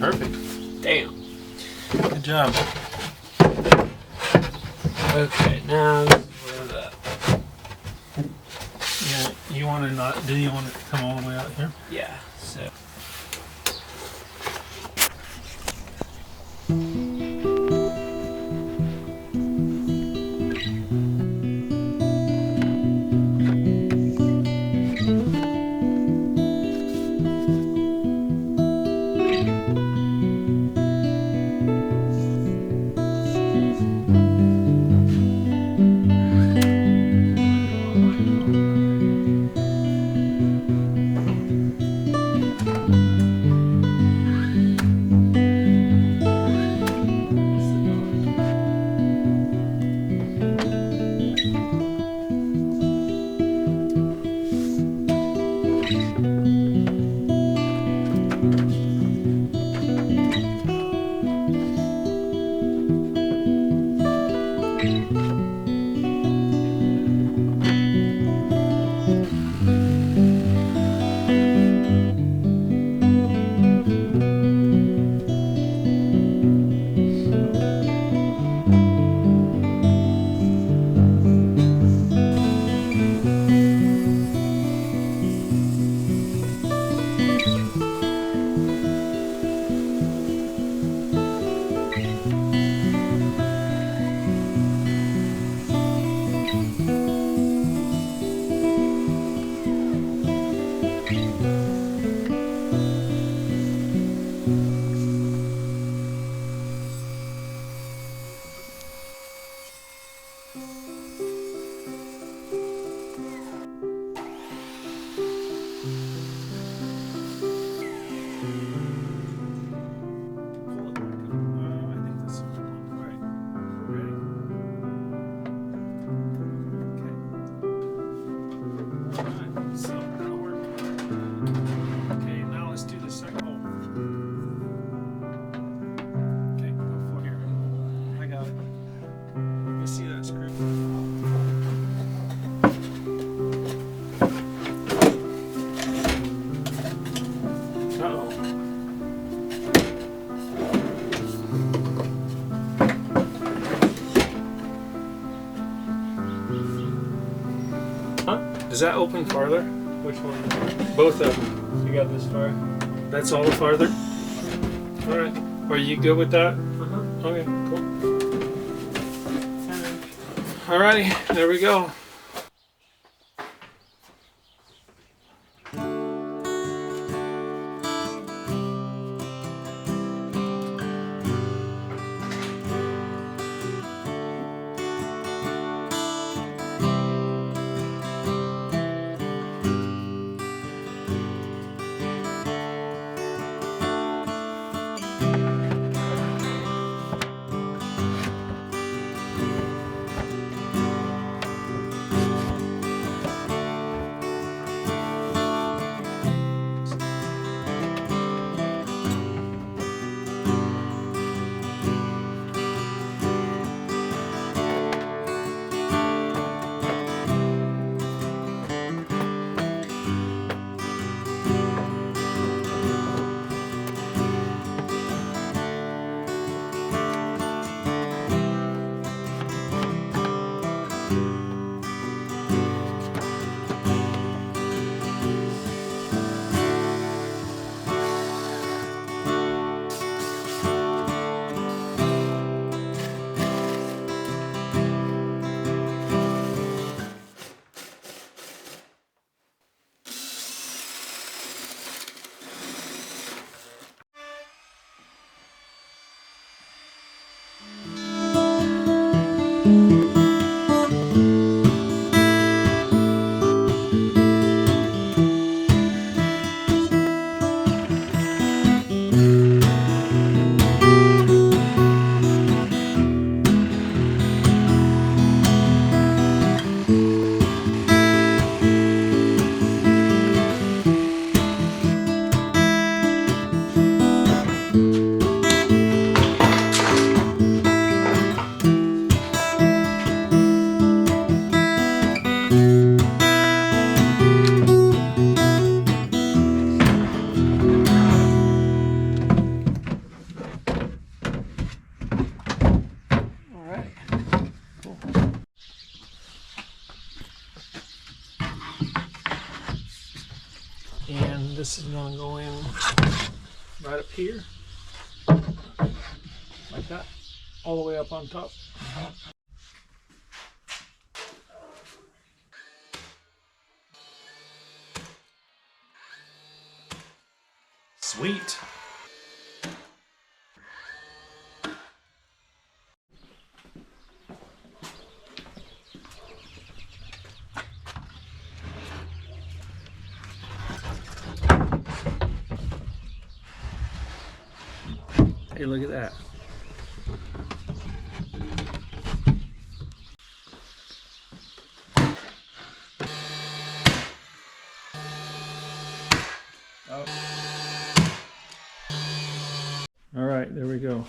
Perfect. Damn. Good job. Okay, now this is where the... Yeah, you want to not? Do you want it to come all the way out here? Yeah, so... Does that open farther? Which one? Both of them. You got this far? That's all farther? Alright. Are you good with that? Uh-huh. Okay, cool. Alrighty, there we go. this is gonna go in right up here, like that, all the way up on top. Sweet. Hey, look at that. Oh. All right, there we go.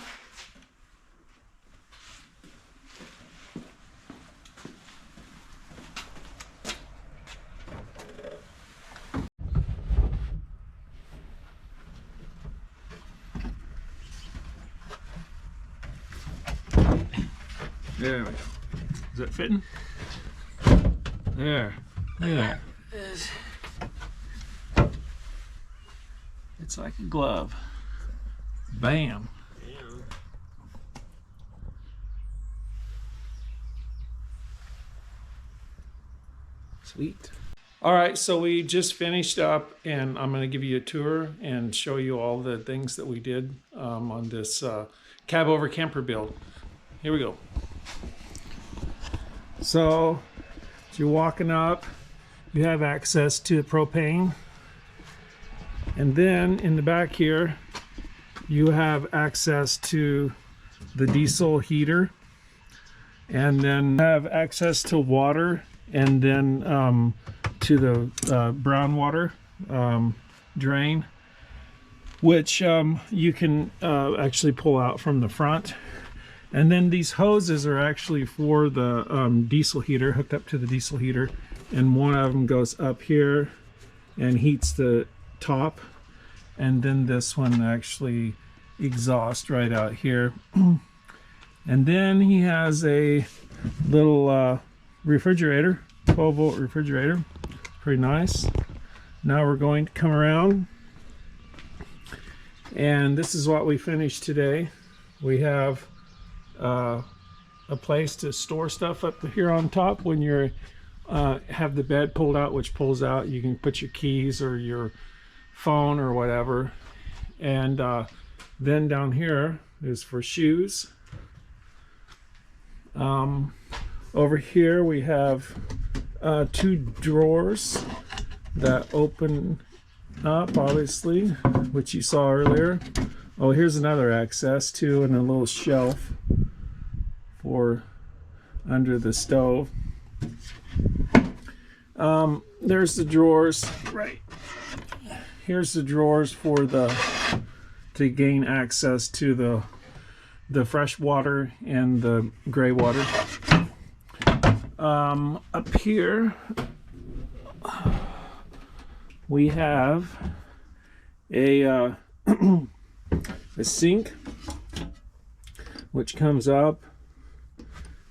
There we go. Is that fitting? There. Look at that. It's like a glove. Bam. Sweet. All right, so we just finished up, and I'm going to give you a tour and show you all the things that we did on this cab over camper build. Here we go. So, as you're walking up, you have access to the propane. And then in the back here, you have access to the diesel heater. And then have access to water, and then to the brown water drain, which you can actually pull out from the front. And then these hoses are actually for the diesel heater, hooked up to the diesel heater. And one of them goes up here and heats the top. And then this one actually exhausts right out here. And then he has a little refrigerator, 12-volt refrigerator. Pretty nice. Now we're going to come around. And this is what we finished today. We have a place to store stuff up here on top. When you're have the bed pulled out, which pulls out, you can put your keys or your phone or whatever. And then down here is for shoes. Over here we have 2 drawers that open up, obviously, which you saw earlier. Oh, here's another access too, and a little shelf for under the stove. There's the drawers. Right. Here's the drawers for to gain access to the fresh water and the gray water. Up here we have a a sink, which comes up,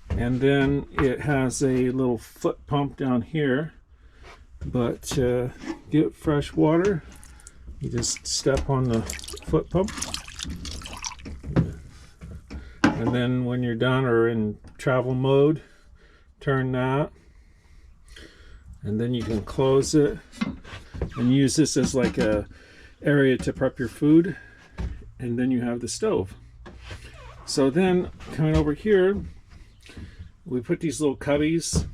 and then it has a little foot pump down here. But to get fresh water, you just step on the foot pump, and then when you're done or in travel mode, turn that, and then you can close it and use this as like a area to prep your food. And then you have the stove. So then coming over here, we put these little cubbies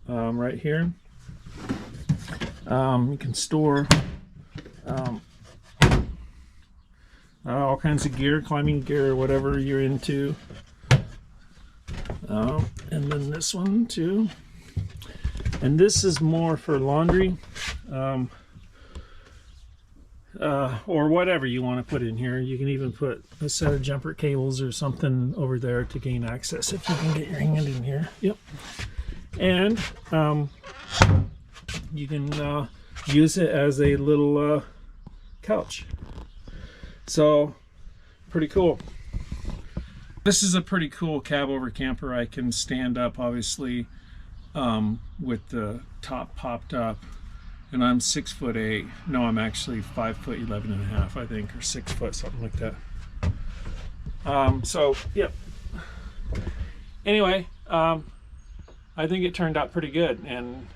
right here. You can store all kinds of gear, climbing gear, or whatever you're into. And then this one too. And this is more for laundry. Or whatever you want to put in here. You can even put a set of jumper cables or something over there to gain access if you can get your hand in here. Yep. And you can use it as a little couch. So pretty cool. This is a pretty cool cab over camper. I can stand up, obviously, with the top popped up, and I'm 6'8". No, I'm actually 5'11.5", I think, or 6 foot, something like that. So yeah. Anyway, I think it turned out pretty good, and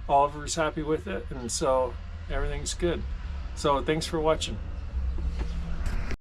Oliver's happy with it, and so everything's good. So thanks for watching.